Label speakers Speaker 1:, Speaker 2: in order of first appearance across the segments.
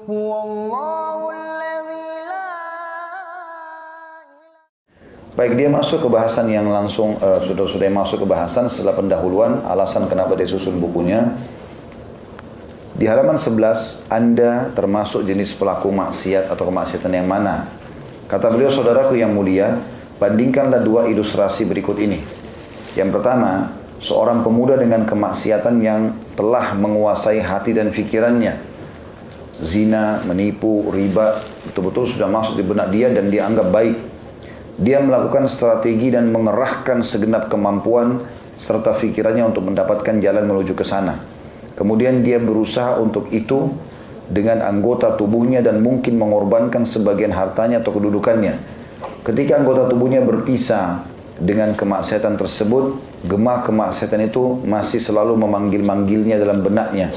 Speaker 1: Baik, dia masuk ke bahasan yang langsung sudah masuk ke bahasan setelah pendahuluan alasan kenapa dia susun bukunya. Di halaman 11, Anda termasuk jenis pelaku maksiat atau kemaksiatan yang mana? Kata beliau, saudaraku yang mulia, bandingkanlah dua ilustrasi berikut ini. Yang pertama, seorang pemuda dengan kemaksiatan yang telah menguasai hati dan pikirannya. Zina, menipu, riba, betul-betul sudah masuk di benak dia dan dia anggap baik. Dia melakukan strategi dan mengerahkan segenap kemampuan serta pikirannya untuk mendapatkan jalan menuju ke sana. Kemudian dia berusaha untuk itu dengan anggota tubuhnya dan mungkin mengorbankan sebagian hartanya atau kedudukannya. Ketika anggota tubuhnya berpisah dengan kemaksiatan tersebut, gemah kemaksiatan itu masih selalu memanggil-manggilnya dalam benaknya.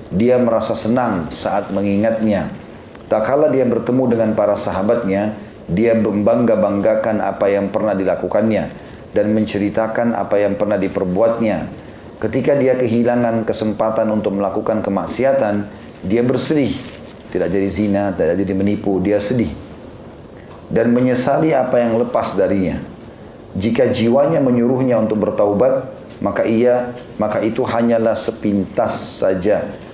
Speaker 1: Dia merasa senang saat mengingatnya. Tak kala dia bertemu dengan para sahabatnya, dia membangga-banggakan apa yang pernah dilakukannya dan menceritakan apa yang pernah diperbuatnya. Ketika dia kehilangan kesempatan untuk melakukan kemaksiatan, dia bersedih. Tidak jadi zina, tidak jadi menipu, dia sedih. Dan menyesali apa yang lepas darinya. Jika jiwanya menyuruhnya untuk bertaubat, maka itu hanyalah sepintas saja.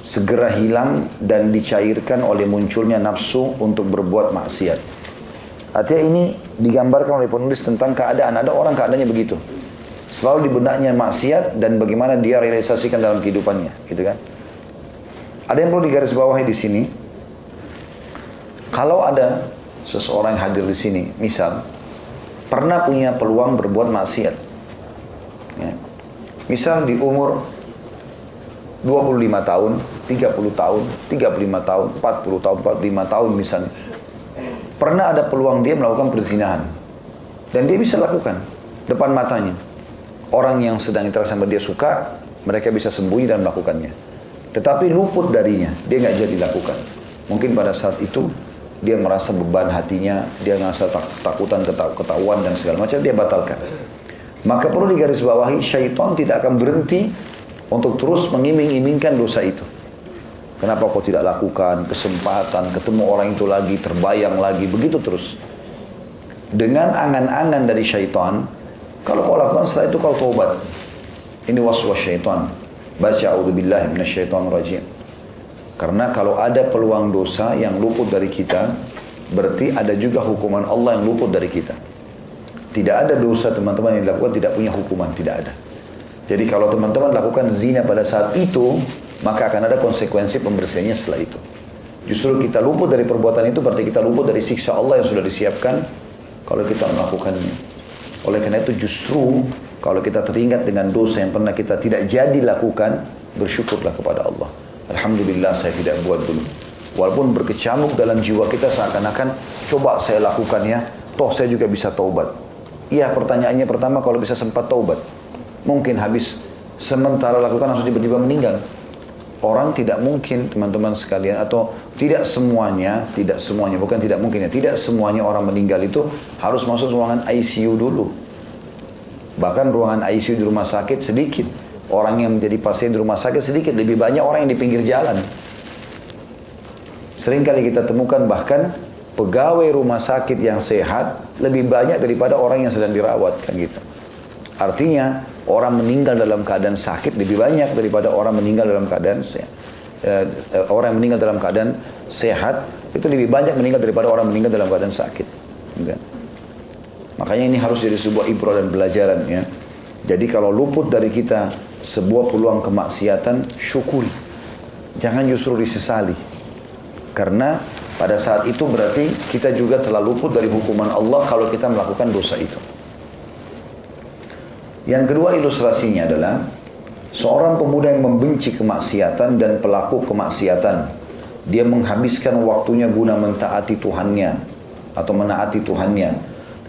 Speaker 1: Segera hilang dan dicairkan oleh munculnya nafsu untuk berbuat maksiat. Artinya ini digambarkan oleh penulis tentang keadaan. Ada orang keadaannya begitu. Selalu di benaknya maksiat dan bagaimana dia realisasikan dalam kehidupannya, gitu kan? Ada yang perlu digarisbawahi di sini. Kalau ada seseorang yang hadir di sini, misal pernah punya peluang berbuat maksiat, ya. Misal di umur 25 tahun, 30 tahun, 35 tahun, 40 tahun, 45 tahun misalnya, pernah ada peluang dia melakukan perzinahan dan dia bisa lakukan depan matanya. Orang yang sedang interaksi sama dia suka, mereka bisa sembunyi dan melakukannya. Tetapi luput darinya, dia nggak jadi lakukan. Mungkin pada saat itu dia merasa beban hatinya, dia merasa takutan ketahuan dan segala macam, dia batalkan. Maka perlu digarisbawahi, syaitan tidak akan berhenti untuk terus mengiming-imingkan dosa itu. Kenapa kau tidak lakukan? Kesempatan, ketemu orang itu lagi, terbayang lagi, begitu terus. Dengan angan-angan dari syaitan, kalau kau lakukan setelah itu kau taubat. Ini waswas syaitan. Baca a'udzubillahi minasyaitonir rajim. Karena kalau ada peluang dosa yang luput dari kita, berarti ada juga hukuman Allah yang luput dari kita. Tidak ada dosa teman-teman yang dilakukan tidak punya hukuman, tidak ada. Jadi kalau teman-teman lakukan zina pada saat itu, maka akan ada konsekuensi pembersihannya setelah itu. Justru kita luput dari perbuatan itu berarti kita luput dari siksa Allah yang sudah disiapkan kalau kita melakukannya. Oleh karena itu justru kalau kita teringat dengan dosa yang pernah kita tidak jadi lakukan, bersyukurlah kepada Allah. Alhamdulillah saya tidak buat dulu. Walaupun berkecamuk dalam jiwa kita seakan-akan coba saya lakukan ya, toh saya juga bisa taubat. Iya, pertanyaannya pertama, kalau bisa sempat taubat. Mungkin habis sementara lakukan langsung tiba-tiba meninggal. Orang tidak mungkin, teman-teman sekalian, atau tidak semuanya, bukan tidak mungkin ya, tidak semuanya orang meninggal itu harus masuk ruangan ICU dulu. Bahkan ruangan ICU di rumah sakit sedikit. Orang yang menjadi pasien di rumah sakit sedikit, lebih banyak orang yang di pinggir jalan. Sering kali kita temukan bahkan pegawai rumah sakit yang sehat lebih banyak daripada orang yang sedang dirawat, kan gitu. Artinya, orang meninggal dalam keadaan sakit lebih banyak daripada orang meninggal dalam keadaan sehat. Orang yang meninggal dalam keadaan sehat itu lebih banyak meninggal daripada orang meninggal dalam keadaan sakit. Makanya ini harus jadi sebuah ibrah dan pelajaran ya. Jadi kalau luput dari kita sebuah peluang kemaksiatan, syukuri. Jangan justru disesali. Karena pada saat itu berarti kita juga telah luput dari hukuman Allah kalau kita melakukan dosa itu. Yang kedua ilustrasinya adalah seorang pemuda yang membenci kemaksiatan dan pelaku kemaksiatan. Dia menghabiskan waktunya guna mentaati Tuhannya atau menaati Tuhannya.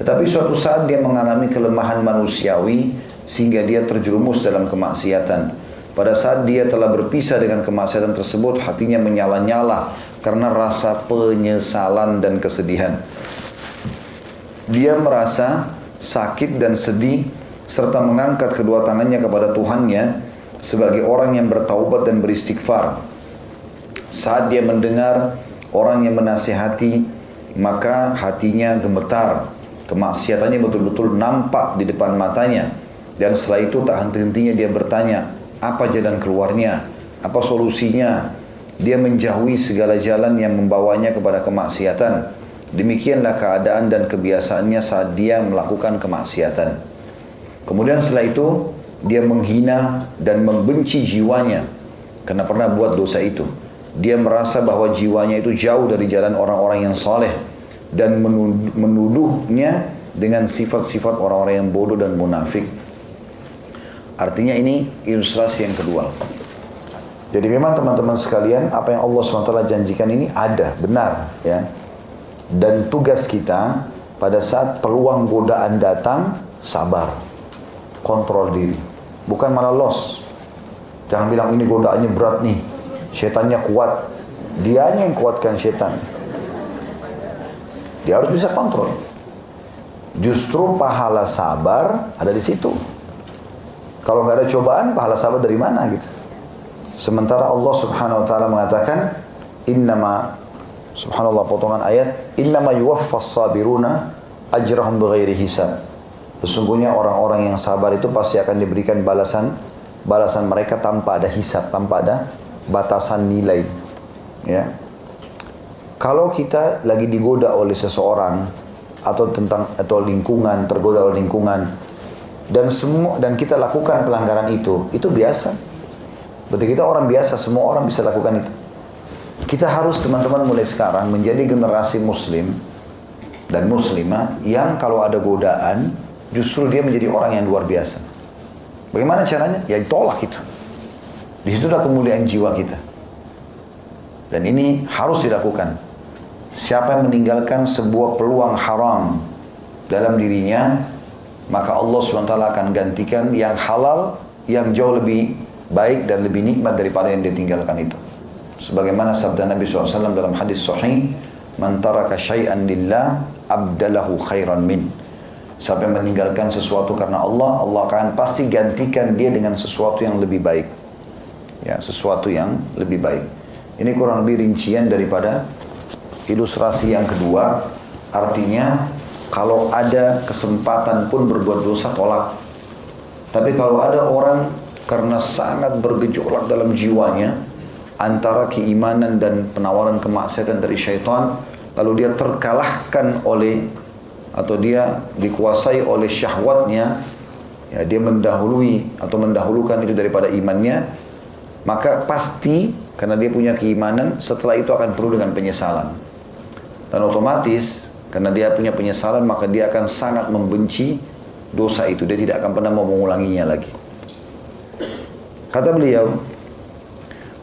Speaker 1: Tetapi suatu saat dia mengalami kelemahan manusiawi sehingga dia terjerumus dalam kemaksiatan. Pada saat dia telah berpisah dengan kemaksiatan tersebut, hatinya menyala-nyala karena rasa penyesalan dan kesedihan. Dia merasa sakit dan sedih serta mengangkat kedua tangannya kepada Tuhannya sebagai orang yang bertaubat dan beristighfar. Saat dia mendengar orang yang menasihati, maka hatinya gemetar. Kemaksiatannya betul-betul nampak di depan matanya. Dan setelah itu tak henti-hentinya dia bertanya, apa jalan keluarnya? Apa solusinya? Dia menjauhi segala jalan yang membawanya kepada kemaksiatan. Demikianlah keadaan dan kebiasaannya saat dia melakukan kemaksiatan. Kemudian setelah itu, dia menghina dan membenci jiwanya karena pernah buat dosa itu. Dia merasa bahwa jiwanya itu jauh dari jalan orang-orang yang saleh dan menuduhnya dengan sifat-sifat orang-orang yang bodoh dan munafik. Artinya ini ilustrasi yang kedua. Jadi memang teman-teman sekalian, apa yang Allah SWT janjikan ini ada, benar, ya. Dan tugas kita pada saat peluang godaan datang, sabar, kontrol diri, bukan malah loss. Jangan bilang ini godaannya berat nih, setannya kuat, dianya yang kuatkan setan. Dia harus bisa kontrol. Justru pahala sabar ada di situ. Kalau nggak ada cobaan, pahala sabar dari mana gitu? Sementara Allah Subhanahu Wa Taala mengatakan, innama, subhanallah potongan ayat, innama yuwaffas sabiruna ajrahum bighairi hisab. Sesungguhnya orang-orang yang sabar itu pasti akan diberikan balasan mereka tanpa ada hisab, tanpa ada batasan nilai. Ya. Kalau kita lagi digoda oleh seseorang atau lingkungan, tergoda oleh lingkungan, dan kita lakukan pelanggaran itu biasa. Berarti kita orang biasa, semua orang bisa lakukan itu. Kita harus teman-teman mulai sekarang menjadi generasi muslim dan muslimah yang kalau ada godaan, justru dia menjadi orang yang luar biasa. Bagaimana caranya? Ya ditolak itu. Di situ ada kemuliaan jiwa kita. Dan ini harus dilakukan. Siapa yang meninggalkan sebuah peluang haram dalam dirinya, maka Allah SWT akan gantikan yang halal, yang jauh lebih baik dan lebih nikmat daripada yang dia tinggalkan itu. Sebagaimana sabda Nabi SAW dalam hadis sahih, man taraka syai'an lillah abdalahu khairan min. Siapa yang meninggalkan sesuatu karena Allah, Allah akan pasti gantikan dia dengan sesuatu yang lebih baik. Ya, sesuatu yang lebih baik. Ini kurang lebih rincian daripada ilustrasi yang kedua. Artinya, kalau ada kesempatan pun berbuat dosa, tolak. Tapi kalau ada orang karena sangat bergejolak dalam jiwanya antara keimanan dan penawaran kemaksiatan dari syaitan, lalu dia terkalahkan oleh atau dia dikuasai oleh syahwatnya, ya, dia mendahului atau mendahulukan itu daripada imannya, maka pasti karena dia punya keimanan, setelah itu akan perlu dengan penyesalan. Dan otomatis karena dia punya penyesalan, maka dia akan sangat membenci dosa itu, dia tidak akan pernah mau mengulanginya lagi. Kata beliau,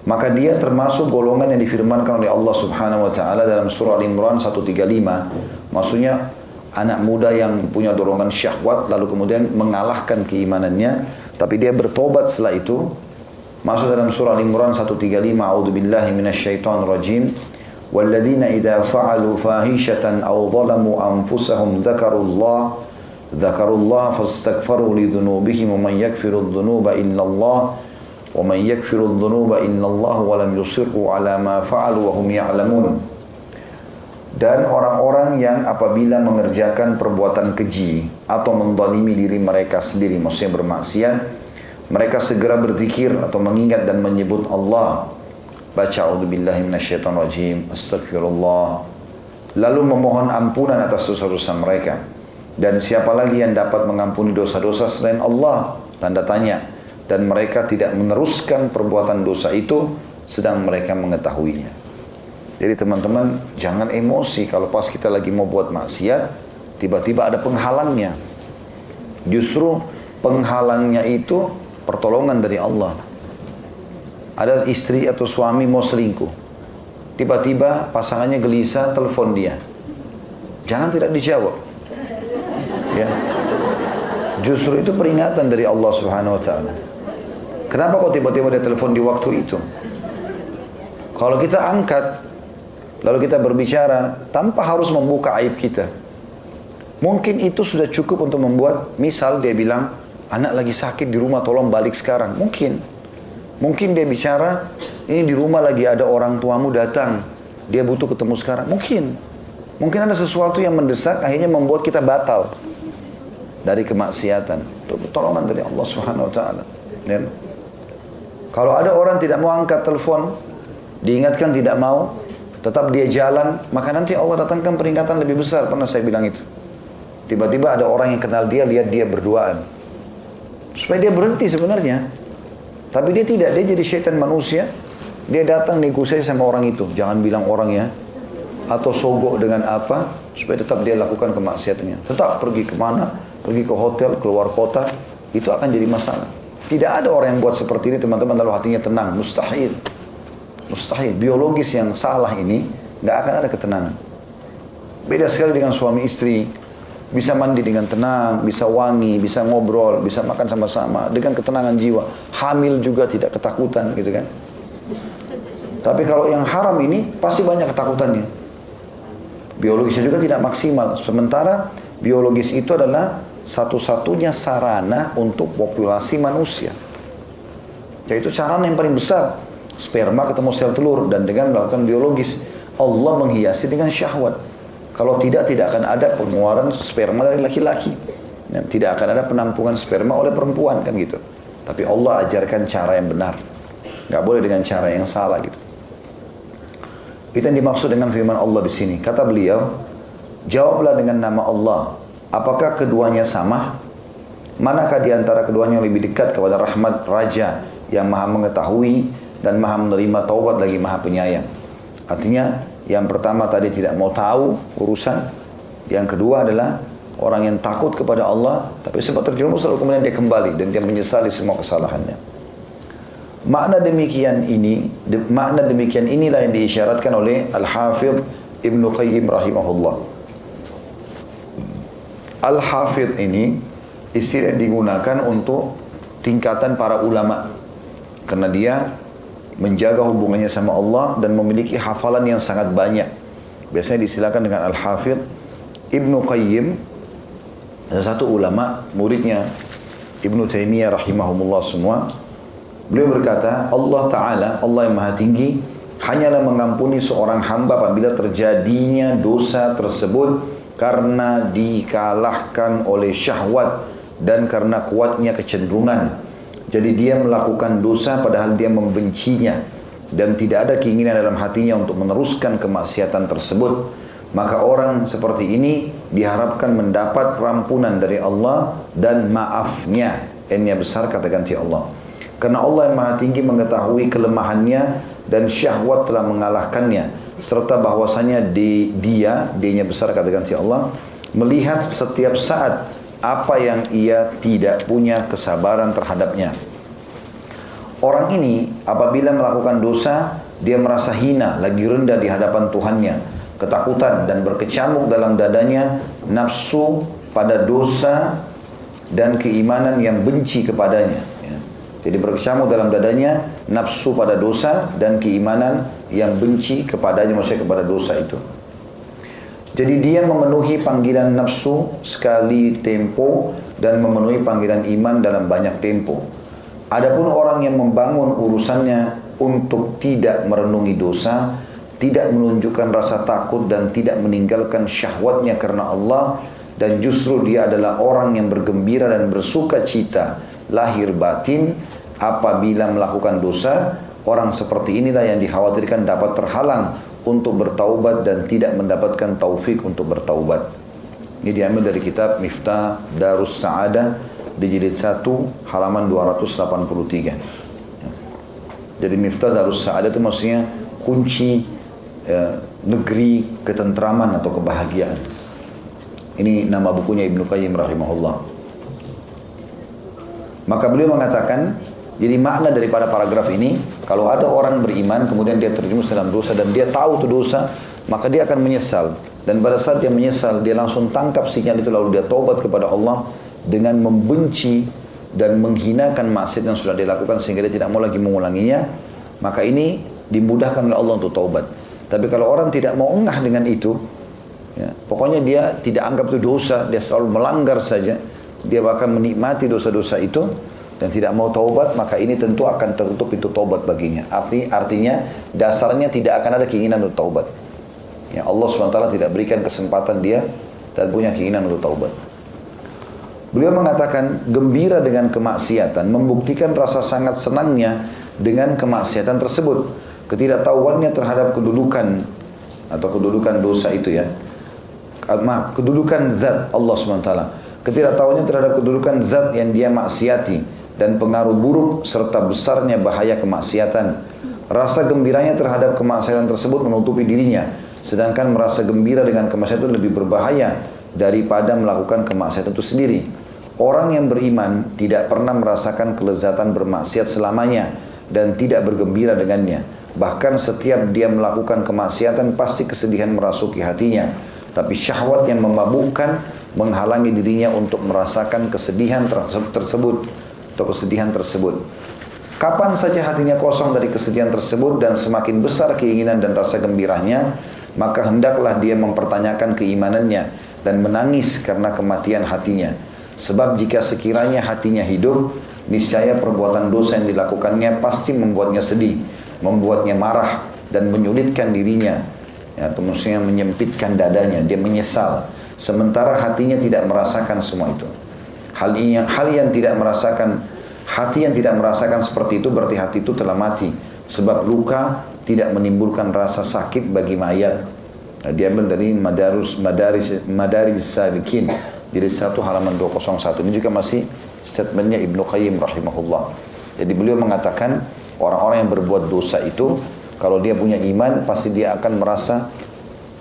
Speaker 1: maka dia termasuk golongan yang difirmankan oleh Allah Subhanahu Wa Taala dalam surah Al-Imran 135. Maksudnya anak muda yang punya dorongan syahwat lalu kemudian mengalahkan keimanannya, tapi dia bertobat setelah itu. Masuk dalam surah Al-Imran 135, A'udzubillahi minasyaitonir rajim. Walladzina idza fa'alu fahishatan aw zalamu anfusahum dzakarullah fastaghfaru lidzunubihim wa man yaghfiru dzunuba illallah وَمَنْ يَكْفِرُ الذُّنُوبَ إِنَّ اللَّهَ وَلَمْ يُصِرُّوا عَلَى مَا فَعَلُوا وَهُمْ يَعْلَمُونَ. Dan orang-orang yang apabila mengerjakan perbuatan keji atau menzalimi diri mereka sendiri, maksudnya bermaksiat, mereka segera berzikir atau mengingat dan menyebut Allah, baca a'udzubillahi minasyaitonirrajim, astagfirullah, lalu memohon ampunan atas dosa-dosa mereka. Dan siapa lagi yang dapat mengampuni dosa-dosa selain Allah? Tanda tanya. Dan mereka tidak meneruskan perbuatan dosa itu sedang mereka mengetahuinya. Jadi teman-teman, jangan emosi kalau pas kita lagi mau buat maksiat, tiba-tiba ada penghalangnya. Justru penghalangnya itu pertolongan dari Allah. Ada istri atau suami mau selingkuh, tiba-tiba pasangannya gelisah, telepon dia. Jangan tidak dijawab. Ya. Justru itu peringatan dari Allah Subhanahu Wa Taala. Kenapa kok tiba-tiba dia telepon di waktu itu? Kalau kita angkat, lalu kita berbicara tanpa harus membuka aib kita, mungkin itu sudah cukup untuk membuat, misal dia bilang, anak lagi sakit di rumah, tolong balik sekarang. Mungkin dia bicara, ini di rumah lagi ada orang tuamu datang, dia butuh ketemu sekarang. Mungkin ada sesuatu yang mendesak, akhirnya membuat kita batal dari kemaksiatan. Itu pertolongan dari Allah Subhanahu Wa Taala. Kalau ada orang tidak mau angkat telepon, diingatkan tidak mau, tetap dia jalan, maka nanti Allah datangkan peringatan lebih besar. Pernah saya bilang itu. Tiba-tiba ada orang yang kenal dia, lihat dia berduaan. Supaya dia berhenti sebenarnya. Tapi dia tidak, dia jadi syaitan manusia. Dia datang negosiasi sama orang itu. Jangan bilang orangnya. Atau sogok dengan apa. Supaya tetap dia lakukan kemaksiatannya. Tetap pergi kemana, pergi ke hotel, keluar kota. Itu akan jadi masalah. Tidak ada orang yang buat seperti ini teman-teman lalu hatinya tenang. Mustahil. Mustahil. Biologis yang salah ini nggak akan ada ketenangan. Beda sekali dengan suami istri. Bisa mandi dengan tenang, bisa wangi, bisa ngobrol, bisa makan sama-sama dengan ketenangan jiwa. Hamil juga tidak ketakutan gitu kan. Tapi kalau yang haram ini pasti banyak ketakutannya. Biologisnya juga tidak maksimal. Sementara biologis itu adalah satu-satunya sarana untuk populasi manusia. Yaitu sarana yang paling besar. Sperma ketemu sel telur dan dengan melakukan biologis. Allah menghiasi dengan syahwat. Kalau tidak akan ada pengeluaran sperma dari laki-laki. Dan tidak akan ada penampungan sperma oleh perempuan kan gitu. Tapi Allah ajarkan cara yang benar. Gak boleh dengan cara yang salah gitu. Itu yang dimaksud dengan firman Allah di sini. Kata beliau, jawablah dengan nama Allah. Apakah keduanya sama? Manakah di antara keduanya yang lebih dekat kepada rahmat Raja yang maha mengetahui dan maha menerima taubat lagi maha penyayang? Artinya, yang pertama tadi tidak mau tahu urusan. Yang kedua adalah orang yang takut kepada Allah, tapi sempat terjerumus lalu kemudian dia kembali dan dia menyesali semua kesalahannya. Makna demikian inilah yang diisyaratkan oleh Al-Hafidh Ibnu Qayyim rahimahullah. Al-Hafidh ini istilah yang digunakan untuk tingkatan para ulama. Karena dia menjaga hubungannya sama Allah dan memiliki hafalan yang sangat banyak. Biasanya disilakan dengan Al-Hafidh Ibnu Qayyim. Ada satu ulama, muridnya Ibnu Taimiyah rahimahumullah semua. Beliau berkata, Allah Ta'ala, Allah yang maha tinggi, hanyalah mengampuni seorang hamba apabila terjadinya dosa tersebut karena dikalahkan oleh syahwat dan karena kuatnya kecenderungan. Jadi dia melakukan dosa padahal dia membencinya dan tidak ada keinginan dalam hatinya untuk meneruskan kemaksiatan tersebut. Maka orang seperti ini diharapkan mendapat ampunan dari Allah dan maafnya. N-nya besar kata ganti Allah. Karena Allah yang maha tinggi mengetahui kelemahannya dan syahwat telah mengalahkannya. Serta bahwasanya D-nya besar kata ganti Allah, melihat setiap saat apa yang ia tidak punya kesabaran terhadapnya. Orang ini apabila melakukan dosa, dia merasa hina, lagi rendah di hadapan Tuhannya. Ketakutan dan berkecamuk dalam dadanya, nafsu pada dosa dan keimanan yang benci kepadanya. Jadi berkecamuk dalam dadanya, nafsu pada dosa dan keimanan yang benci kepadanya, maksudnya kepada dosa itu. Jadi dia memenuhi panggilan nafsu sekali tempo dan memenuhi panggilan iman dalam banyak tempo. Adapun orang yang membangun urusannya untuk tidak merenungi dosa, tidak menunjukkan rasa takut dan tidak meninggalkan syahwatnya karena Allah, dan justru dia adalah orang yang bergembira dan bersuka cita lahir batin apabila melakukan dosa. Orang seperti inilah yang dikhawatirkan dapat terhalang untuk bertaubat dan tidak mendapatkan taufik untuk bertaubat. Ini diambil dari kitab Miftah Darus Sa'adah di jilid 1 halaman 283. Jadi Miftah Darus Sa'adah itu maksudnya kunci negeri ketentraman atau kebahagiaan. Ini nama bukunya Ibnu Qayyim rahimahullah. Maka beliau mengatakan, jadi makna daripada paragraf ini, kalau ada orang beriman kemudian dia terjerumus dalam dosa dan dia tahu itu dosa, maka dia akan menyesal. Dan pada saat dia menyesal, dia langsung tangkap sinyal itu lalu dia taubat kepada Allah dengan membenci dan menghinakan maksiat yang sudah dilakukan sehingga dia tidak mau lagi mengulanginya. Maka ini dimudahkan oleh Allah untuk taubat. Tapi kalau orang tidak mau engah dengan itu, ya, pokoknya dia tidak anggap itu dosa, dia selalu melanggar saja, dia bahkan menikmati dosa-dosa itu, dan tidak mau taubat, maka ini tentu akan tertutup pintu taubat baginya. Artinya dasarnya tidak akan ada keinginan untuk taubat. Ya, Allah SWT tidak berikan kesempatan dia dan punya keinginan untuk taubat. Beliau mengatakan gembira dengan kemaksiatan membuktikan rasa sangat senangnya dengan kemaksiatan tersebut. Ketidaktahuannya terhadap kedudukan atau kedudukan dosa itu ya. Kedudukan zat Allah SWT. Ketidaktahuannya terhadap kedudukan zat yang dia maksiati dan pengaruh buruk serta besarnya bahaya kemaksiatan. Rasa gembiranya terhadap kemaksiatan tersebut menutupi dirinya, sedangkan merasa gembira dengan kemaksiatan itu lebih berbahaya daripada melakukan kemaksiatan itu sendiri. Orang yang beriman tidak pernah merasakan kelezatan bermaksiat selamanya dan tidak bergembira dengannya. Bahkan setiap dia melakukan kemaksiatan pasti kesedihan merasuki hatinya. Tapi syahwat yang memabukkan menghalangi dirinya untuk merasakan kesedihan tersebut atau kesedihan tersebut. Kapan saja hatinya kosong dari kesedihan tersebut dan semakin besar keinginan dan rasa gembiranya, maka hendaklah dia mempertanyakan keimanannya dan menangis karena kematian hatinya. Sebab jika sekiranya hatinya hidup, niscaya perbuatan dosa yang dilakukannya pasti membuatnya sedih, membuatnya marah dan menyulitkan dirinya, ya, atau maksudnya menyempitkan dadanya, dia menyesal. Sementara hatinya tidak merasakan semua itu. Hati yang tidak merasakan seperti itu berarti hati itu telah mati. Sebab luka tidak menimbulkan rasa sakit bagi mayat. Nah, dia ambil dari Madaris Salikin, jadi 1 halaman 201. Ini juga masih statementnya Ibnu Qayyim rahimahullah. Jadi beliau mengatakan orang-orang yang berbuat dosa itu, kalau dia punya iman pasti dia akan merasa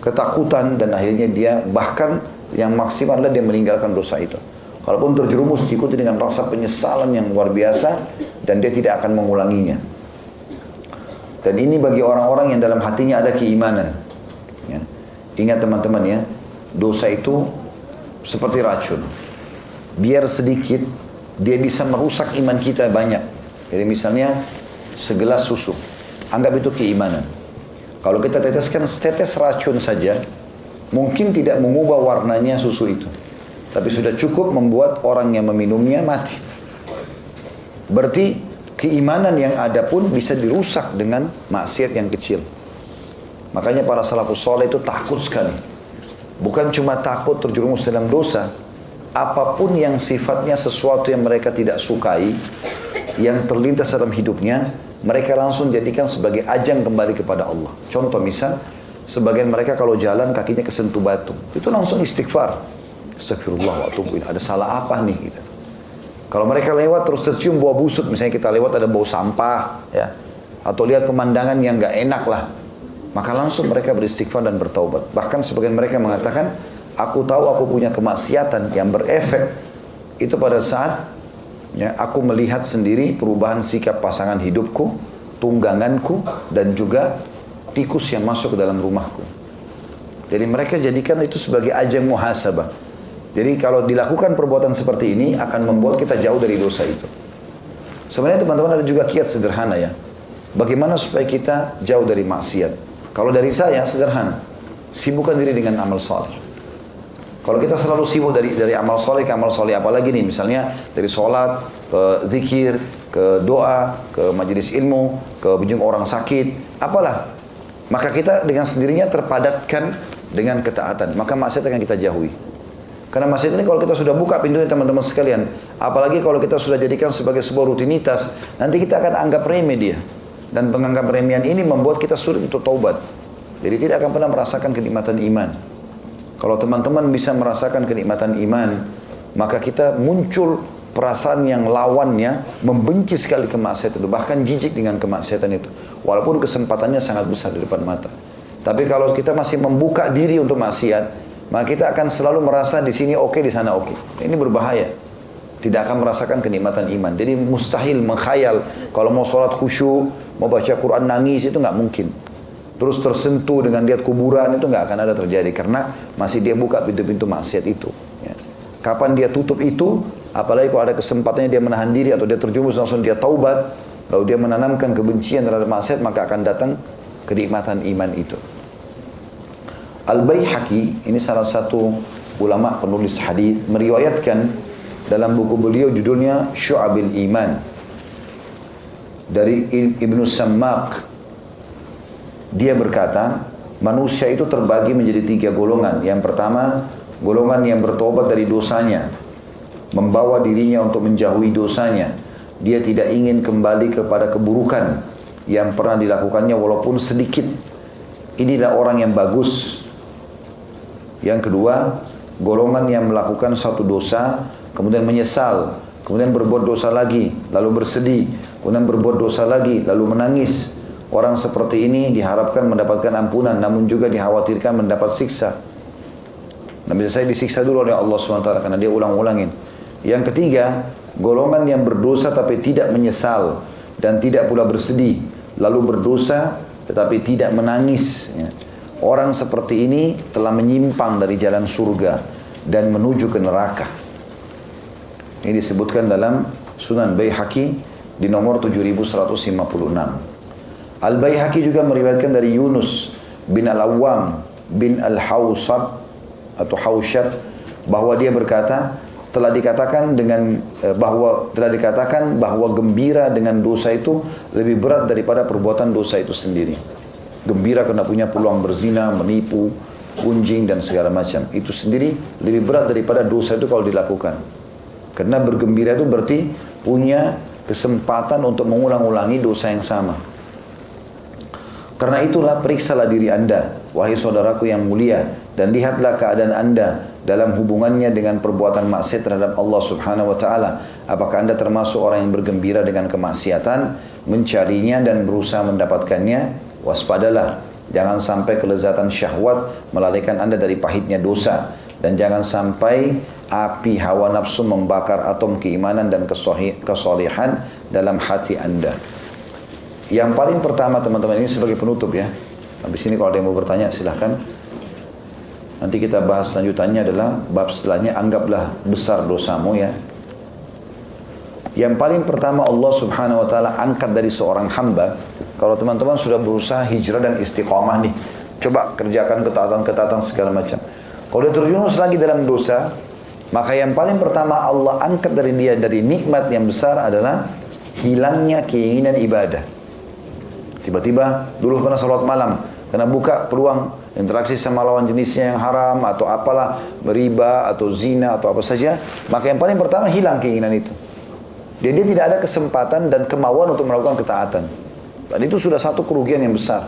Speaker 1: ketakutan dan akhirnya dia bahkan yang maksimal adalah dia meninggalkan dosa itu. Kalaupun terjerumus diikuti dengan rasa penyesalan yang luar biasa dan dia tidak akan mengulanginya. Dan ini bagi orang-orang yang dalam hatinya ada keimanan. Ya. Ingat teman-teman ya, dosa itu seperti racun. Biar sedikit dia bisa merusak iman kita banyak. Jadi misalnya segelas susu, anggap itu keimanan. Kalau kita teteskan setetes racun saja, mungkin tidak mengubah warnanya susu itu, tapi sudah cukup membuat orang yang meminumnya mati. Berarti keimanan yang ada pun bisa dirusak dengan maksiat yang kecil. Makanya para salafus soleh itu takut sekali. Bukan cuma takut terjerumus dalam dosa, apapun yang sifatnya sesuatu yang mereka tidak sukai, yang terlintas dalam hidupnya, mereka langsung jadikan sebagai ajang kembali kepada Allah. Contoh misal, sebagian mereka kalau jalan kakinya kesentuh batu, itu langsung istighfar. Astagfirullah wa atubu ilaih. Ada salah apa nih kita? Kalau mereka lewat terus tercium bau busuk, misalnya kita lewat ada bau sampah, ya, atau lihat pemandangan yang nggak enak lah, maka langsung mereka beristighfar dan bertaubat. Bahkan sebagian mereka mengatakan, aku tahu aku punya kemaksiatan yang berefek itu pada saat ya, aku melihat sendiri perubahan sikap pasangan hidupku, tungganganku, dan juga tikus yang masuk ke dalam rumahku. Jadi mereka jadikan itu sebagai ajang muhasabah. Jadi kalau dilakukan perbuatan seperti ini akan membuat kita jauh dari dosa itu. Sebenarnya teman-teman ada juga kiat sederhana ya. Bagaimana supaya kita jauh dari maksiat? Kalau dari saya sederhana, sibukkan diri dengan amal saleh. Kalau kita selalu sibuk dari amal soleh ke amal soleh, apalagi nih misalnya dari sholat ke zikir, ke doa, ke majelis ilmu, ke kunjung orang sakit, apalah, maka kita dengan sendirinya terpadatkan dengan ketaatan, maka maksiat akan kita jauhi. Karena maksiat ini kalau kita sudah buka pintunya teman-teman sekalian, apalagi kalau kita sudah jadikan sebagai sebuah rutinitas, nanti kita akan anggap remeh dia. Dan menganggap remehan ini membuat kita sulit untuk taubat. Jadi tidak akan pernah merasakan kenikmatan iman. Kalau teman-teman bisa merasakan kenikmatan iman, maka kita muncul perasaan yang lawannya, membenci sekali kemaksiatan itu, bahkan jijik dengan kemaksiatan itu. Walaupun kesempatannya sangat besar di depan mata. Tapi kalau kita masih membuka diri untuk maksiat, maka kita akan selalu merasa di sini oke, di sana oke. Ini berbahaya. Tidak akan merasakan kenikmatan iman. Jadi mustahil mengkhayal kalau mau sholat khusyuk, mau baca Quran nangis, itu nggak mungkin. Terus tersentuh dengan lihat kuburan, itu nggak akan ada terjadi karena masih dia buka pintu-pintu maksiat itu. Ya. Kapan dia tutup itu, apalagi kalau ada kesempatannya dia menahan diri atau dia terjerumus langsung dia taubat, lalu dia menanamkan kebencian terhadap maksiat, maka akan datang kenikmatan iman itu. Al-Baihaqi, ini salah satu ulama penulis hadis, meriwayatkan dalam buku beliau judulnya Syu'abil Iman dari Ibnu Sammaq. Dia berkata, manusia itu terbagi menjadi 3 golongan. Yang pertama, golongan yang bertobat dari dosanya, membawa dirinya untuk menjauhi dosanya. Dia tidak ingin kembali kepada keburukan yang pernah dilakukannya walaupun sedikit. Inilah orang yang bagus. Yang kedua, golongan yang melakukan satu dosa, kemudian menyesal, kemudian berbuat dosa lagi, lalu bersedih, kemudian berbuat dosa lagi, lalu menangis. Orang seperti ini diharapkan mendapatkan ampunan, namun juga dikhawatirkan mendapat siksa. Nabi saya disiksa dulu oleh Allah SWT karena dia ulang-ulangin. Yang ketiga, golongan yang berdosa tapi tidak menyesal dan tidak pula bersedih, lalu berdosa tetapi tidak menangis. Orang seperti ini telah menyimpang dari jalan surga dan menuju ke neraka. Ini disebutkan dalam Sunan Baihaqi di nomor 7156. Al-Baihaqi juga meriwayatkan dari Yunus bin Al-Awwam bin Al-Hawsab atau Hawsyab bahwa dia berkata, telah dikatakan bahwa gembira dengan dosa itu lebih berat daripada perbuatan dosa itu sendiri. Gembira karena punya peluang berzina, menipu, gunjing dan segala macam. Itu sendiri lebih berat daripada dosa itu kalau dilakukan. Karena bergembira itu berarti punya kesempatan untuk mengulang-ulangi dosa yang sama. Karena itulah periksalah diri anda, wahai saudaraku yang mulia, dan lihatlah keadaan anda dalam hubungannya dengan perbuatan maksiat terhadap Allah Subhanahu wa taala. Apakah anda termasuk orang yang bergembira dengan kemaksiatan, mencarinya dan berusaha mendapatkannya? Waspadalah, jangan sampai kelezatan syahwat melalaikan anda dari pahitnya dosa, dan jangan sampai api hawa nafsu membakar atom keimanan dan kesolehan dalam hati anda. Yang paling pertama teman-teman, ini sebagai penutup ya. Habis ini kalau ada yang mau bertanya silahkan. Nanti kita bahas lanjutannya adalah bab setelahnya, anggaplah besar dosamu ya. Yang paling pertama Allah Subhanahu wa taala angkat dari seorang hamba. Kalau teman-teman sudah berusaha hijrah dan istiqamah nih, coba kerjakan ketaatan-ketaatan segala macam. Kalau dia terjerumus lagi dalam dosa, maka yang paling pertama Allah angkat dari dia dari nikmat yang besar adalah hilangnya keinginan ibadah. Tiba-tiba dulu pernah salat malam, karena buka peluang interaksi sama lawan jenisnya yang haram atau apalah, beriba atau zina atau apa saja, maka yang paling pertama hilang keinginan itu. Dia tidak ada kesempatan dan kemauan untuk melakukan ketaatan. Dan itu sudah satu kerugian yang besar.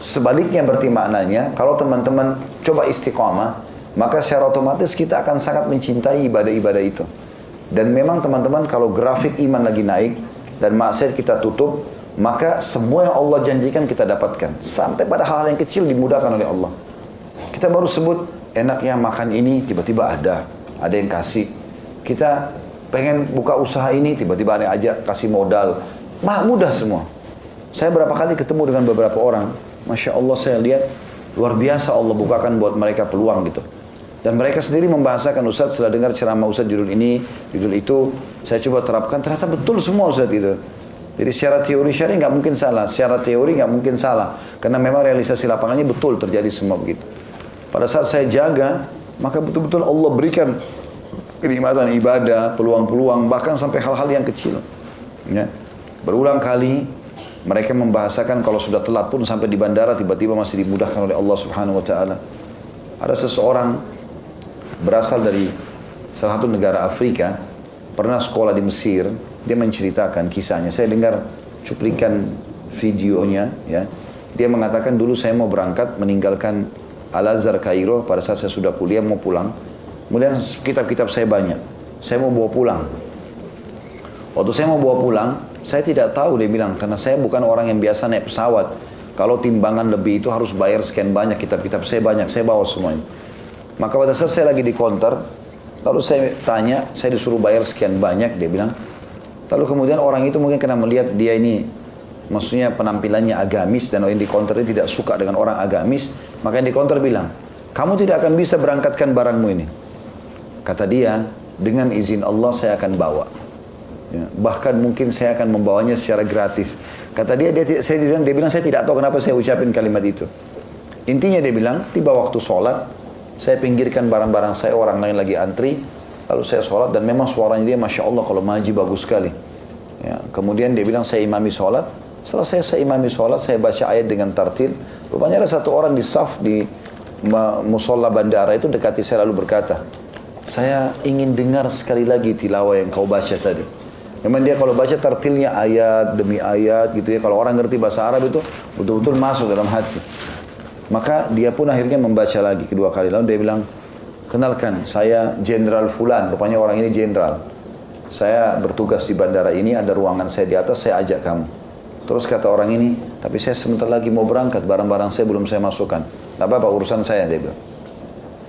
Speaker 1: Sebaliknya berarti maknanya, kalau teman-teman coba istiqamah, maka secara otomatis kita akan sangat mencintai ibadah-ibadah itu. Dan memang teman-teman kalau grafik iman lagi naik dan maksiat kita tutup, maka semua yang Allah janjikan kita dapatkan. Sampai pada hal-hal yang kecil dimudahkan oleh Allah. Kita baru sebut enaknya makan ini, tiba-tiba ada yang kasih. Kita pengen buka usaha ini, tiba-tiba ada yang ajak kasih modal. Mudah semua. Saya berapa kali ketemu dengan beberapa orang, Masya Allah saya lihat luar biasa Allah bukakan buat mereka peluang gitu. Dan mereka sendiri membahasakan, Ustaz setelah dengar ceramah Ustaz judul ini, judul itu, saya coba terapkan, ternyata betul semua Ustaz gitu. Jadi secara teori syar'i nggak mungkin salah, secara teori nggak mungkin salah, karena memang realisasi lapangannya betul terjadi semua begitu. Pada saat saya jaga, maka betul-betul Allah berikan kenikmatan ibadah, peluang-peluang, bahkan sampai hal-hal yang kecil. Ya. Berulang kali mereka membahasakan kalau sudah telat pun sampai di bandara tiba-tiba masih dimudahkan oleh Allah Subhanahu wa taala. Ada seseorang berasal dari salah satu negara Afrika, pernah sekolah di Mesir, dia menceritakan kisahnya. Saya dengar cuplikan videonya ya. Dia mengatakan dulu saya mau berangkat meninggalkan Al-Azhar Kairo pada saat saya sudah kuliah mau pulang. Kemudian kitab-kitab saya banyak. Saya mau bawa pulang. Waktu saya mau bawa pulang, saya tidak tahu dia bilang, karena saya bukan orang yang biasa naik pesawat. Kalau timbangan lebih itu harus bayar sekian banyak, kitab-kitab saya banyak, saya bawa semuanya. Maka pada saat saya lagi di counter, lalu saya tanya, saya disuruh bayar sekian banyak, dia bilang. Lalu kemudian orang itu mungkin kena melihat dia ini, maksudnya penampilannya agamis, dan orang di counter ini tidak suka dengan orang agamis, maka yang di counter bilang, kamu tidak akan bisa berangkatkan barangmu ini. Kata dia, dengan izin Allah saya akan bawa. Ya, bahkan mungkin saya akan membawanya secara gratis. Kata dia bilang saya tidak tahu kenapa saya ucapin kalimat itu. Intinya dia bilang, tiba waktu sholat, saya pinggirkan barang-barang saya, orang lain lagi antri, Lalu saya sholat dan memang suaranya dia Masya Allah kalau maji bagus sekali. Ya, kemudian dia bilang saya imami sholat. Setelah saya imami sholat, saya baca ayat dengan tartil. Rupanya ada satu orang di saf di musola bandara itu dekati saya lalu berkata, saya ingin dengar sekali lagi tilawah yang kau baca tadi. Memang dia kalau baca tartilnya ayat demi ayat gitu ya. Kalau orang ngerti bahasa Arab itu betul-betul masuk dalam hati. Maka dia pun akhirnya membaca lagi kedua kali. Lalu dia bilang, kenalkan saya Jenderal Fulan. Rupanya orang ini jenderal. Saya bertugas di bandara ini, ada ruangan saya di atas, saya ajak kamu. Terus kata orang ini, tapi saya sebentar lagi mau berangkat, barang-barang saya belum saya masukkan. Tidak apa-apa urusan saya, dia bilang.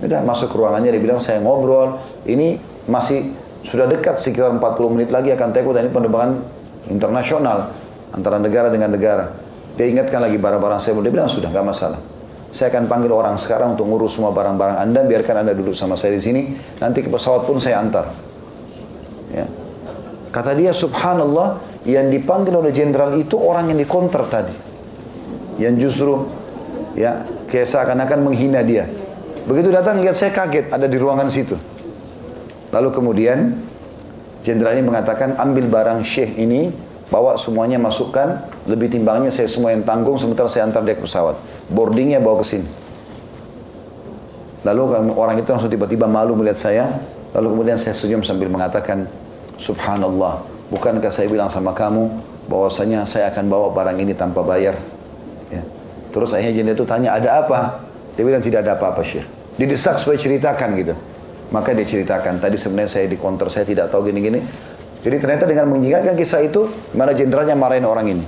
Speaker 1: Udah masuk ke ruangannya, dia bilang saya ngobrol, ini masih sudah dekat sekitar 40 menit lagi akan take off, dan ini penerbangan internasional antara negara dengan negara. Dia ingatkan lagi barang-barang saya, dia bilang sudah nggak masalah. Saya akan panggil orang sekarang untuk ngurus semua barang-barang Anda, biarkan Anda duduk sama saya di sini, nanti ke pesawat pun saya antar. Ya. Kata dia, subhanallah, yang dipanggil oleh jenderal itu orang yang dikonter tadi, yang justru ya kayak seakan-akan menghina dia. Begitu datang lihat saya kaget ada di ruangan situ. Lalu kemudian jenderal ini mengatakan, ambil barang syekh ini, bawa semuanya masukkan, lebih timbangnya saya semua yang tanggung, sementara saya antar dia ke pesawat. Boardingnya bawa ke sini. Lalu orang itu langsung tiba-tiba malu melihat saya. Lalu kemudian saya senyum sambil mengatakan, subhanallah, bukankah saya bilang sama kamu bahwasanya saya akan bawa barang ini tanpa bayar? Ya. Terus akhirnya jenderal itu tanya, ada apa? Dia bilang tidak ada apa-apa Syekh. Didesak supaya ceritakan gitu. Maka dia ceritakan, tadi sebenarnya saya di counter, saya tidak tahu gini-gini. Jadi ternyata dengan mengingatkan kisah itu, mana jenderalnya marahin orang ini.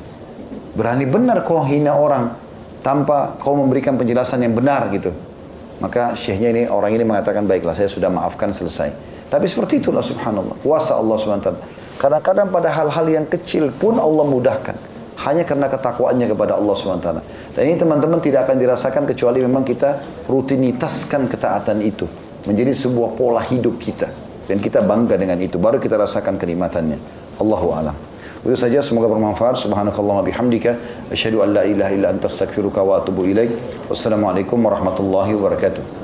Speaker 1: Berani benar kau hina orang tanpa kau memberikan penjelasan yang benar gitu. Maka syekhnya ini, orang ini mengatakan, baiklah saya sudah maafkan, selesai. Tapi seperti itulah subhanallah, kuasa Allah SWT. Kadang-kadang pada hal-hal yang kecil pun Allah mudahkan. Hanya karena ketakwaannya kepada Allah SWT. Dan ini teman-teman tidak akan dirasakan kecuali memang kita rutinitaskan ketaatan itu. Menjadi sebuah pola hidup kita. Dan kita bangga dengan itu. Baru kita rasakan kenikmatannya. Allahu a'lam. Itu saja, semoga bermanfaat. Subhanakallahumma bihamdika. Asyhadu an la ilaha illa anta astaghfiruka wa atubu ilaik. Wassalamualaikum warahmatullahi wabarakatuh.